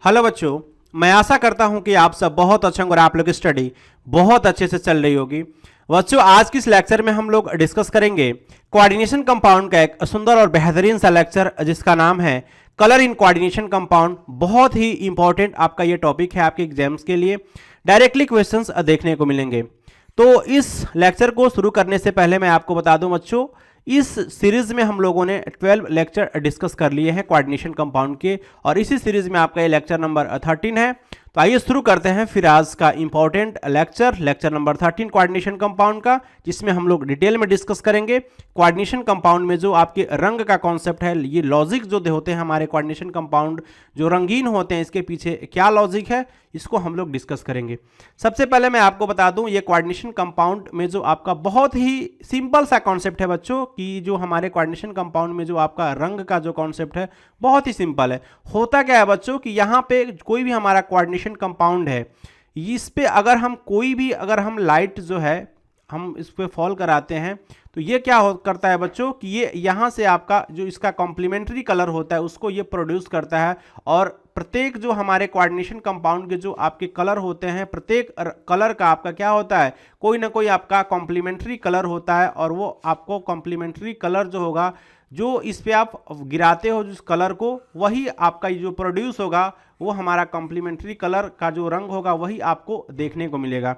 Hello बच्चों, मैं आशा करता हूं कि आप सब बहुत अच्छे होंगे और आप लोग की स्टडी बहुत अच्छे से चल रही होगी। बच्चों, आज की इस लेक्चर में हम लोग डिस्कस करेंगे कोऑर्डिनेशन कंपाउंड का एक सुंदर और बेहतरीन सा लेक्चर जिसका नाम है कलर इन कोऑर्डिनेशन कंपाउंड। बहुत ही इंपॉर्टेंट आपका ये टॉपिक है आपके एग्जाम्स के लिए। डायरेक्टली क्वेश्चंस देखने को मिलेंगे। तो इस लेक्चर को शुरू करने से पहले मैं आपको बता दूं बच्चों, इस सीरीज में हम लोगों ने 12 लेक्चर डिस्कस कर लिए हैं कोऑर्डिनेशन कंपाउंड के, और इसी सीरीज में आपका ये लेक्चर नंबर 13 है। तो आइए शुरू करते हैं फिर आज का important lecture number 13 coordination compound का, जिसमें हम लोग डिटेल में डिस्कस करेंगे कोऑर्डिनेशन कंपाउंड में जो आपके रंग का कॉन्सेप्ट है, ये लॉजिक जो होते हैं हमारे कोऑर्डिनेशन कंपाउंड जो रंगीन होते हैं, इसके पीछे क्या लॉजिक है इसको हम लोग डिस्कस करेंगे। सबसे पहले मैं आपको बता दूं, ये कोऑर्डिनेशन कंपाउंड में जो आपका बहुत ही सिंपल सा कॉन्सेप्ट है बच्चों, कि जो हमारे कोऑर्डिनेशन कंपाउंड में जो आपका रंग का जो कॉन्सेप्ट है बहुत ही सिंपल है। होता क्या है बच्चों कि यहाँ पे कोई भी हमारा कोऑर्डिनेशन कंपाउंड है, इस पे अगर हम कोई भी लाइट जो है हम इस पे फॉल कराते हैं, तो ये क्या करता है बच्चों कि ये यहाँ से आपका जो इसका कॉम्प्लीमेंट्री कलर होता है उसको ये प्रोड्यूस करता है। और प्रत्येक जो हमारे कोऑर्डिनेशन कंपाउंड के जो आपके कलर होते हैं, प्रत्येक कलर का आपका क्या होता है, कोई ना कोई आपका कॉम्प्लीमेंट्री कलर होता है। और वो आपको कॉम्प्लीमेंट्री कलर जो होगा, जो इस पे आप गिराते हो जिस कलर को, वही आपका जो प्रोड्यूस होगा वो हमारा कॉम्प्लीमेंट्री कलर का जो रंग होगा वही आपको देखने को मिलेगा।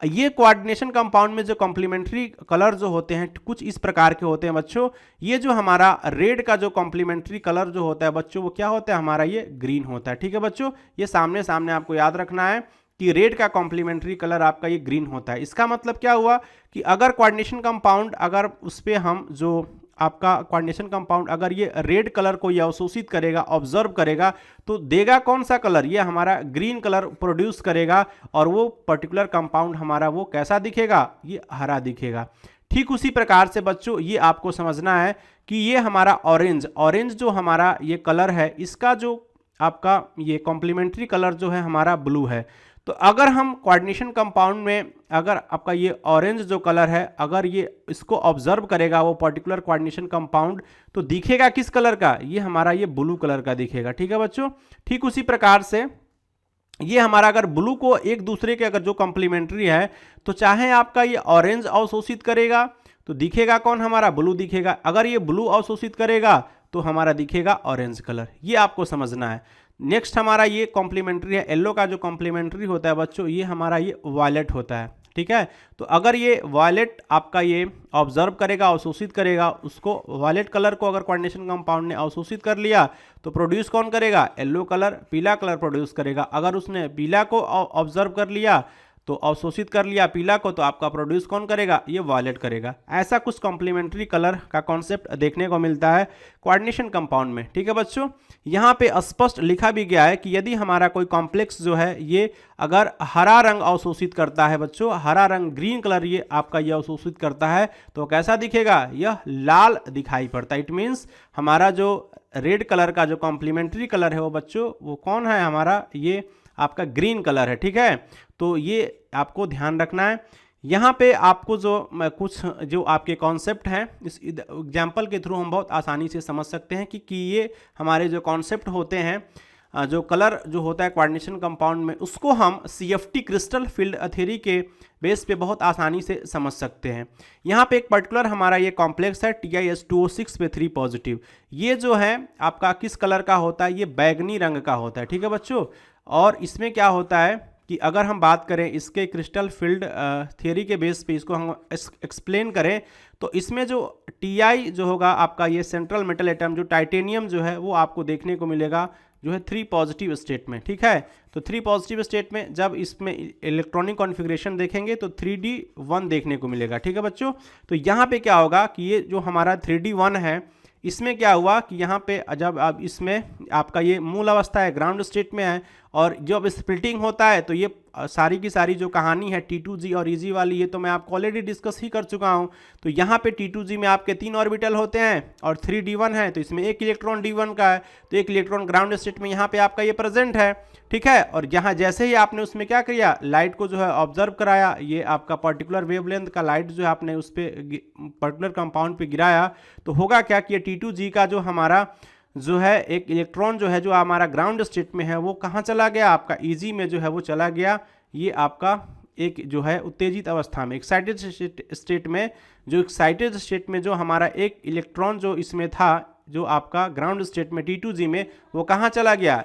ये कोऑर्डिनेशन कंपाउंड में जो कॉम्प्लीमेंट्री कलर जो होते हैं कुछ इस प्रकार के होते हैं बच्चों। ये जो हमारा रेड का जो कॉम्प्लीमेंट्री कलर जो होता है बच्चों, वो क्या होता है हमारा, ये ग्रीन होता है। ठीक है बच्चों, ये सामने सामने आपको याद रखना है कि रेड का कॉम्प्लीमेंट्री कलर आपका ये ग्रीन होता है। इसका मतलब क्या हुआ कि अगर कोऑर्डिनेशन कंपाउंड, अगर उस पर हम जो आपका कोऑर्डिनेशन कंपाउंड अगर ये रेड कलर को ये अवशोषित करेगा, ऑब्जर्व करेगा, तो देगा कौन सा कलर, ये हमारा ग्रीन कलर प्रोड्यूस करेगा। और वो पर्टिकुलर कंपाउंड हमारा वो कैसा दिखेगा, ये हरा दिखेगा। ठीक उसी प्रकार से बच्चों ये आपको समझना है कि ये हमारा ऑरेंज जो हमारा ये कलर है, इसका जो आपका ये कॉम्प्लीमेंट्री कलर जो है हमारा ब्लू है। तो अगर हम कोऑर्डिनेशन कंपाउंड में अगर आपका ये ऑरेंज जो कलर है, अगर ये इसको ऑब्जर्व करेगा वो पर्टिकुलर कोऑर्डिनेशन कंपाउंड, तो दिखेगा किस कलर का, ये हमारा ये ब्लू कलर का दिखेगा। ठीक है बच्चों, ठीक उसी प्रकार से ये हमारा अगर ब्लू को एक दूसरे के अगर जो कॉम्प्लीमेंट्री है, तो चाहे आपका ये ऑरेंज अवशोषित करेगा तो दिखेगा कौन, हमारा ब्लू दिखेगा। अगर ये ब्लू अवशोषित करेगा तो हमारा दिखेगा ऑरेंज कलर। ये आपको समझना है। नेक्स्ट हमारा ये कॉम्प्लीमेंट्री है, येलो का जो कॉम्प्लीमेंट्री होता है बच्चों, ये हमारा ये वायलेट होता है। ठीक है, तो अगर ये वायलेट आपका ये ऑब्जर्व करेगा, अवशोषित करेगा, उसको वायलेट कलर को अगर कोऑर्डिनेशन कंपाउंड ने अवशोषित कर लिया तो प्रोड्यूस कौन करेगा, येलो कलर, पीला कलर प्रोड्यूस करेगा। अगर उसने पीला को ऑब्जर्व कर लिया तो अवशोषित कर लिया पीला को, तो आपका प्रोड्यूस कौन करेगा, ये वायलेट करेगा। ऐसा कुछ कॉम्प्लीमेंट्री कलर का कॉन्सेप्ट देखने को मिलता है कोऑर्डिनेशन कंपाउंड में। ठीक है बच्चों, यहाँ पे स्पष्ट लिखा भी गया है कि यदि हमारा कोई कॉम्प्लेक्स जो है ये अगर हरा रंग अवशोषित करता है बच्चों, हरा रंग ग्रीन कलर ये आपका ये अवशोषित करता है, तो कैसा दिखेगा, यह लाल दिखाई पड़ता है। इट मीन्स हमारा जो रेड कलर का जो कॉम्प्लीमेंट्री कलर है वो बच्चों वो कौन है, हमारा ये आपका ग्रीन कलर है। ठीक है, तो ये आपको ध्यान रखना है। यहाँ पे आपको जो कुछ जो आपके कॉन्सेप्ट हैं इस एग्जाम्पल के थ्रू हम बहुत आसानी से समझ सकते हैं कि ये हमारे जो कॉन्सेप्ट होते हैं, जो कलर जो होता है कोऑर्डिनेशन कंपाउंड में, उसको हम CFT क्रिस्टल फील्ड थ्योरी के बेस पे बहुत आसानी से समझ सकते हैं। यहाँ पे एक पर्टिकुलर हमारा ये कॉम्प्लेक्स है TiS2O6 पे 3 पॉजिटिव। ये जो है आपका किस कलर का होता है, ये बैगनी रंग का होता है। ठीक है बच्चों, और इसमें क्या होता है कि अगर हम बात करें इसके क्रिस्टल फील्ड थियरी के बेस पे इसको हम एक्सप्लेन करें, तो इसमें जो Ti जो होगा आपका ये सेंट्रल मेटल एटम जो टाइटेनियम जो है वो आपको देखने को मिलेगा जो है 3 पॉजिटिव स्टेट में। ठीक है, तो 3 पॉजिटिव स्टेट में जब इसमें इलेक्ट्रॉनिक कॉन्फ़िगरेशन देखेंगे तो 3D1 देखने को मिलेगा। ठीक है बच्चों, तो यहाँ पे क्या होगा कि ये जो हमारा 3D1 है, इसमें क्या हुआ कि यहाँ पे जब अब इसमें आपका ये मूल अवस्था है, ग्राउंड स्टेट में है, और जब स्प्लिटिंग होता है तो ये सारी की सारी जो कहानी है T2G और EG वाली, ये तो मैं आपको ऑलरेडी डिस्कस ही कर चुका हूँ। तो यहाँ पे T2G में आपके 3 ऑर्बिटल होते हैं और 3D1 है, तो इसमें 1 इलेक्ट्रॉन D1 का है, तो 1 इलेक्ट्रॉन ग्राउंड स्टेट में यहाँ पे आपका ये प्रेजेंट है। ठीक है, और यहाँ जैसे ही आपने उसमें क्या किया, लाइट को जो है ऑब्जर्व कराया, ये आपका पर्टिकुलर वेवलेंथ का लाइट जो है आपने उस पर पर्टिकुलर कंपाउंड पे गिराया, तो होगा क्या कि ये T2G का जो हमारा जो है एक इलेक्ट्रॉन जो है जो हमारा ग्राउंड स्टेट में है वो कहाँ चला गया, आपका Eg में जो है वो चला गया। ये आपका एक जो है उत्तेजित अवस्था में एक्साइटेड स्टेट में, जो एक्साइटेड स्टेट में जो हमारा एक इलेक्ट्रॉन जो इसमें था, जो आपका ग्राउंड स्टेट में T2g में, वो कहाँ चला गया,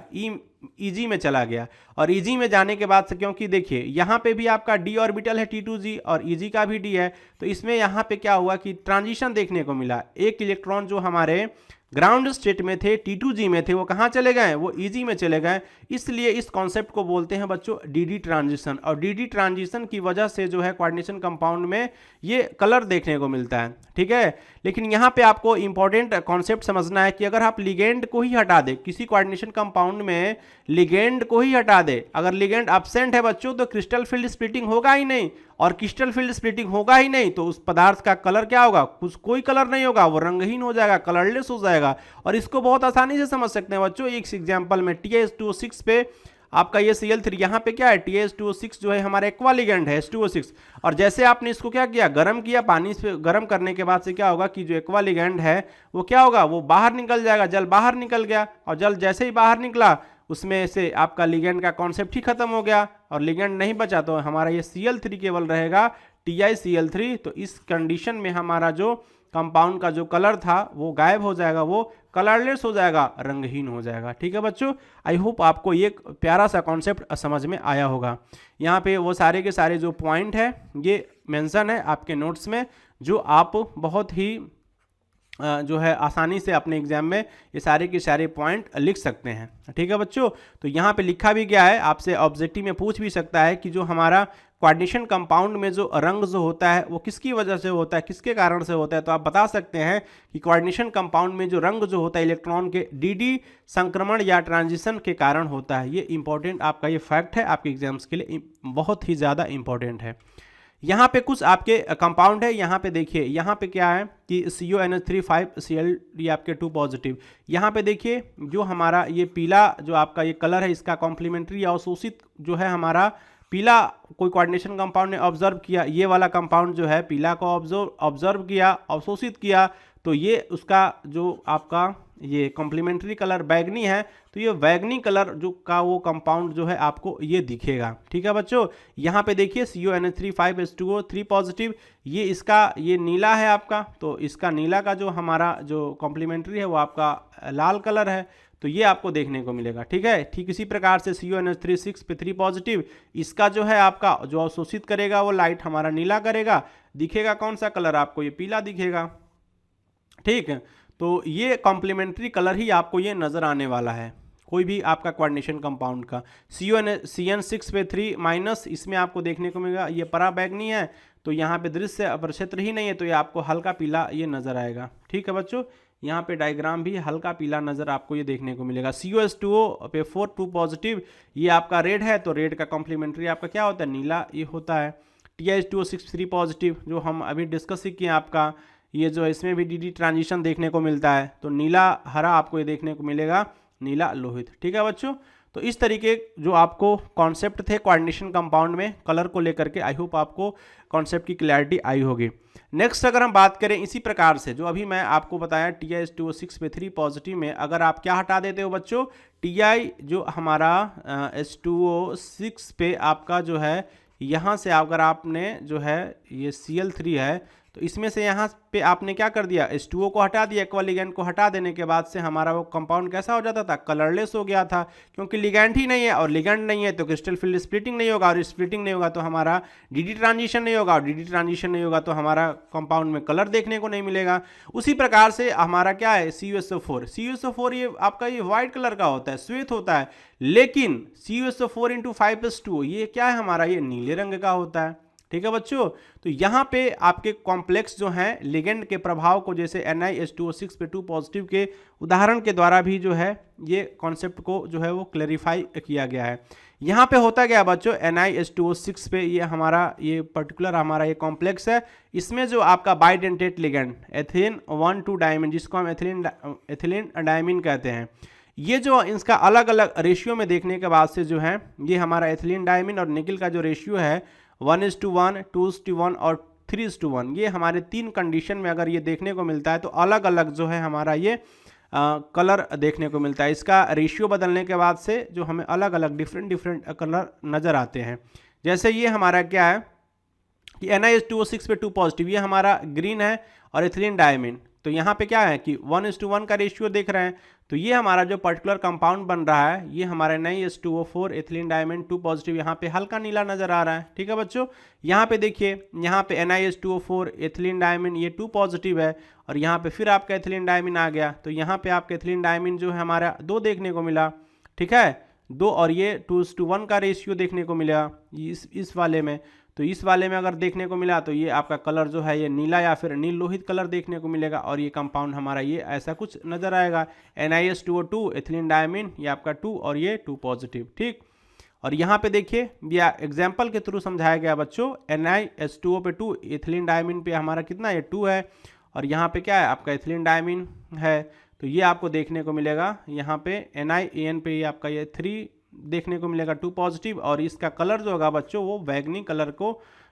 Eg में चला गया। और Eg में जाने के बाद से, क्योंकि देखिए यहाँ पे भी आपका d ऑर्बिटल है T2g और Eg का भी d है, तो इसमें यहाँ पे क्या हुआ कि ट्रांजिशन देखने को मिला। एक इलेक्ट्रॉन जो हमारे ग्राउंड स्टेट में थे, T2g में थे, वो कहाँ चले गए, वो Eg में चले गए। इसलिए इस कॉन्सेप्ट को बोलते हैं बच्चों dd ट्रांजिशन। और dd ट्रांजिशन की वजह से जो है कोऑर्डिनेशन कंपाउंड में ये कलर देखने को मिलता है, ठीक है। लेकिन यहाँ पे आपको इंपॉर्टेंट कॉन्सेप्ट समझना है कि अगर आप लिगेंड को ही हटा दे, किसी कोऑर्डिनेशन कंपाउंड में लिगेंड को ही हटा दे, अगर लिगेंड एब्सेंट है बच्चों, तो क्रिस्टल फील्ड स्प्लिटिंग होगा ही नहीं। और क्रिस्टल फील्ड स्प्लिटिंग होगा ही नहीं तो उस पदार्थ का कलर क्या होगा, कुछ कोई कलर नहीं होगा, वो रंगहीन हो जाएगा, कलरलेस हो जाएगा। और इसको बहुत आसानी से समझ सकते हैं बच्चों। एक एग्जांपल में TiH2O6 पे आपका ये Cl3, यहाँ पे क्या है, TiH2O6 जो है हमारा एक्वा लिगेंड है H2O6। और जैसे आपने इसको क्या किया, गर्म किया, पानी से गर्म करने के बाद से क्या होगा कि जो एक्वा लिगेंड है वो क्या होगा, वो बाहर निकल जाएगा, जल बाहर निकल गया। और जल जैसे ही बाहर निकला, उसमें से आपका लिगेंड का कॉन्सेप्ट ही खत्म हो गया और लिगेंड नहीं बचा, तो हमारा ये Cl3 केवल रहेगा TiCl3। तो इस कंडीशन में हमारा जो कंपाउंड का जो कलर था वो गायब हो जाएगा, वो कलरलेस हो जाएगा, रंगहीन हो जाएगा, ठीक है बच्चों। आई होप आपको ये प्यारा सा कॉन्सेप्ट समझ में आया होगा। यहाँ पे वो सारे के सारे जो पॉइंट है ये मेंशन है आपके नोट्स में, जो आप बहुत ही जो है आसानी से अपने एग्जाम में ये सारे के सारे पॉइंट लिख सकते हैं, ठीक है बच्चों। तो यहाँ पे लिखा भी गया है, आपसे ऑब्जेक्टिव में पूछ भी सकता है कि जो हमारा कोऑर्डिनेशन कंपाउंड में जो रंग जो होता है वो किसकी वजह से होता है, किसके कारण से होता है। तो आप बता सकते हैं कि कोऑर्डिनेशन कंपाउंड में जो रंग जो होता है इलेक्ट्रॉन के dd संक्रमण या ट्रांजिशन के कारण होता है। ये इंपॉर्टेंट आपका ये फैक्ट है, आपके एग्जाम्स के लिए बहुत ही ज़्यादा इंपॉर्टेंट है। यहाँ पे कुछ आपके कंपाउंड है, यहाँ पे देखिए, यहाँ पे क्या है कि CONH3 5Cl ये आपके 2 पॉजिटिव। यहाँ पे देखिए जो हमारा ये पीला जो आपका ये कलर है, इसका कॉम्प्लीमेंट्री या अवशोषित जो है हमारा पीला, कोई कोऑर्डिनेशन कंपाउंड ने ऑब्जर्व किया, ये वाला कंपाउंड जो है पीला को ऑब्जर्व किया, अवशोषित किया, तो ये उसका जो आपका ये कॉम्प्लीमेंट्री कलर बैगनी है, तो ये बैगनी कलर जो का वो कंपाउंड जो है आपको ये दिखेगा, ठीक है बच्चों। यहाँ पे देखिए CONH3 5H2O 3 पॉजिटिव, ये इसका ये नीला है आपका, तो इसका नीला का जो हमारा जो कॉम्प्लीमेंट्री है वो आपका लाल कलर है, तो ये आपको देखने को मिलेगा, ठीक है। ठीक इसी प्रकार से CONH3 6 पे 3 पॉजिटिव, इसका जो है आपका जो अवशोषित करेगा वो लाइट हमारा नीला करेगा, दिखेगा कौन सा कलर आपको, ये पीला दिखेगा, ठीक है। तो ये कॉम्प्लीमेंट्री कलर ही आपको ये नज़र आने वाला है कोई भी आपका कोऑर्डिनेशन कंपाउंड का। CN6 पे 3 माइनस, इसमें आपको देखने को मिलेगा ये परा बैगनी है, तो यहाँ पे दृश्य प्रक्षेत्र ही नहीं है, तो ये आपको हल्का पीला ये नज़र आएगा, ठीक है बच्चों। यहाँ पे डायग्राम भी हल्का पीला नज़र आपको ये देखने को मिलेगा। COH2O पे 4 2 पॉजिटिव, ये आपका रेड है, तो रेड का कॉम्प्लीमेंट्री आपका क्या होता है, नीला ये होता है। TiH2O6 3 पॉजिटिव, जो हम अभी डिस्कस ही किए, आपका ये जो इसमें भी dd ट्रांजिशन देखने को मिलता है, तो नीला हरा आपको ये देखने को मिलेगा, नीला लोहित, ठीक है बच्चों। तो इस तरीके जो आपको कॉन्सेप्ट थे कोऑर्डिनेशन कंपाउंड में कलर को लेकर के, आई होप आपको कॉन्सेप्ट की क्लैरिटी आई होगी। नेक्स्ट अगर हम बात करें इसी प्रकार से, जो अभी मैं आपको बताया TiH2O6 पे 3 पॉजिटिव में अगर आप क्या हटा देते हो बच्चों, Ti जो हमारा H2O6 पे आपका जो है यहाँ से अगर आपने जो है ये Cl3 है, तो इसमें से यहाँ पे आपने क्या कर दिया, H2O को हटा दिया, एक्वा लिगेंड को हटा देने के बाद से हमारा वो कंपाउंड कैसा हो जाता था, कलरलेस हो गया था, क्योंकि लिगेंड ही नहीं है, और लिगेंड नहीं है तो क्रिस्टल फील्ड स्प्लिटिंग नहीं होगा, और स्प्लिटिंग नहीं होगा तो हमारा dd ट्रांजिशन नहीं होगा, और dd ट्रांजिशन नहीं होगा तो हमारा कंपाउंड में कलर देखने को नहीं मिलेगा। उसी प्रकार से हमारा क्या है CuSO4 ये आपका ये व्हाइट कलर का होता है, श्वेत होता है, लेकिन CuSO4 × 5H2O ये क्या है हमारा, ये नीले रंग का होता है, ठीक है बच्चों। तो यहाँ पे आपके कॉम्प्लेक्स जो हैं लिगेंड के प्रभाव को, जैसे NiH2O6 पे 2 पॉजिटिव के उदाहरण के द्वारा भी जो है ये कॉन्सेप्ट को जो है वो क्लैरिफाई किया गया है। यहाँ पे होता गया बच्चों NiH2O6 पे ये हमारा ये पर्टिकुलर हमारा ये कॉम्प्लेक्स है, इसमें जो आपका बाइडेंटेट लिगेंड एथिलीन 1,2 डायमीन, जिसको हम एथिलीन डायमीन कहते हैं, ये जो इसका अलग अलग रेशियो में देखने के बाद से जो है ये हमारा एथिलीन डायमीन और निकल का जो रेशियो है 1:1, 2:1 और 3:1, ये हमारे 3 कंडीशन में अगर ये देखने को मिलता है, तो अलग अलग जो है हमारा ये कलर देखने को मिलता है। इसका रेशियो बदलने के बाद से जो हमें अलग अलग डिफरेंट कलर नज़र आते हैं। जैसे ये हमारा क्या है कि NiH2O6 पे 2 पॉजिटिव, ये हमारा ग्रीन है और एथिलीन डायमीन। तो यहाँ पे क्या है कि 1:1 का रेशियो देख रहे हैं। तो ये हमारा जो पर्टिकुलर कंपाउंड बन रहा है ये हमारा NiH2O4 एथिलीन डायमीन 2 पॉजिटिव, यहाँ पे हल्का नीला नजर आ रहा है। ठीक है बच्चों, यहाँ पे देखिए, यहाँ पे NiH2O4 एथिलीन डायमीन ये 2 पॉजिटिव है और यहाँ पे फिर आपका एथिलीन डायमीन आ गया। तो यहाँ पे आपका एथिलीन डायमीन जो है हमारा 2 देखने को मिला। ठीक है, 2 और ये 2:1 का रेशियो देखने को मिला इस वाले में। तो इस वाले में अगर देखने को मिला तो ये आपका कलर जो है ये नीला या फिर नील लोहित कलर देखने को मिलेगा और ये कंपाउंड हमारा ये ऐसा कुछ नज़र आएगा। NiH2O2 एथिलीन डायमीन ये आपका 2 और ये 2 पॉजिटिव। ठीक, और यहाँ पे देखिए ये एग्जाम्पल के थ्रू समझाया गया बच्चों। NiH2O पे 2, एथिलीन डायमीन पे हमारा कितना है 2 है और यहाँ पे क्या है आपका एथिलीन डायमीन है। तो ये आपको देखने को मिलेगा यहाँ पे NiAN पे ये आपका ये 3 देखने को मिलेगा 2 पॉजिटिव और इसका कलर जो होगा बच्चों वो बैगनी कलर को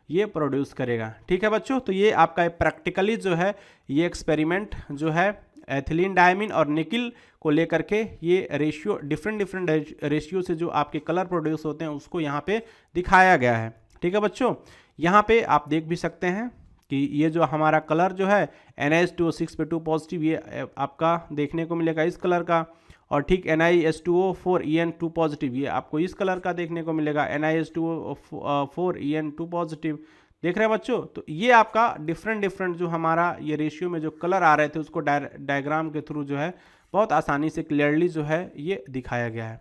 ये प्रोड्यूस करेगा। ठीक है बच्चों, तो ये आपका प्रैक्टिकली जो है ये एक्सपेरिमेंट जो है एथिलीन डायमीन और निकिल को लेकर के ये रेशियो डिफरेंट रेशियो से जो आपके कलर प्रोड्यूस होते हैं उसको यहाँ पे दिखाया गया है। ठीक है बच्चों, यहाँ पे आप देख भी सकते हैं कि ये जो हमारा कलर जो है NiH2O6 पे 2 पॉजिटिव ये आपका देखने को मिलेगा इस कलर का, और ठीक NiH2O4 EN 2 पॉजिटिव ये आपको इस कलर का देखने को मिलेगा NiH2O4 EN 2 पॉजिटिव। देख रहे हैं बच्चों, तो ये आपका डिफरेंट जो हमारा ये रेशियो में जो कलर आ रहे थे उसको डायग्राम के थ्रू जो है बहुत आसानी से क्लियरली जो है ये दिखाया गया है।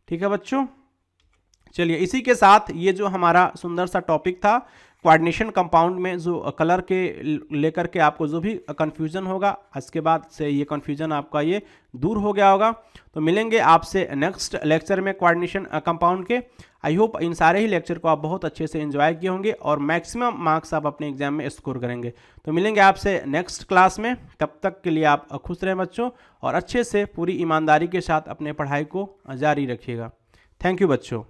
ठीक है बच्चों, चलिए इसी के साथ ये जो हमारा सुंदर सा टॉपिक था कोऑर्डिनेशन कंपाउंड में जो कलर के लेकर के आपको जो भी कंफ्यूजन होगा आज के बाद से ये कंफ्यूजन आपका ये दूर हो गया होगा। तो मिलेंगे आपसे नेक्स्ट लेक्चर में कोऑर्डिनेशन कंपाउंड के। आई होप इन सारे ही लेक्चर को आप बहुत अच्छे से एंजॉय किए होंगे और मैक्सिमम मार्क्स आप अपने एग्जाम में स्कोर करेंगे। तो मिलेंगे आपसे नेक्स्ट क्लास में, तब तक के लिए आप खुश रहें बच्चों और अच्छे से पूरी ईमानदारी के साथ अपने पढ़ाई को जारी रखिएगा। थैंक यू बच्चों।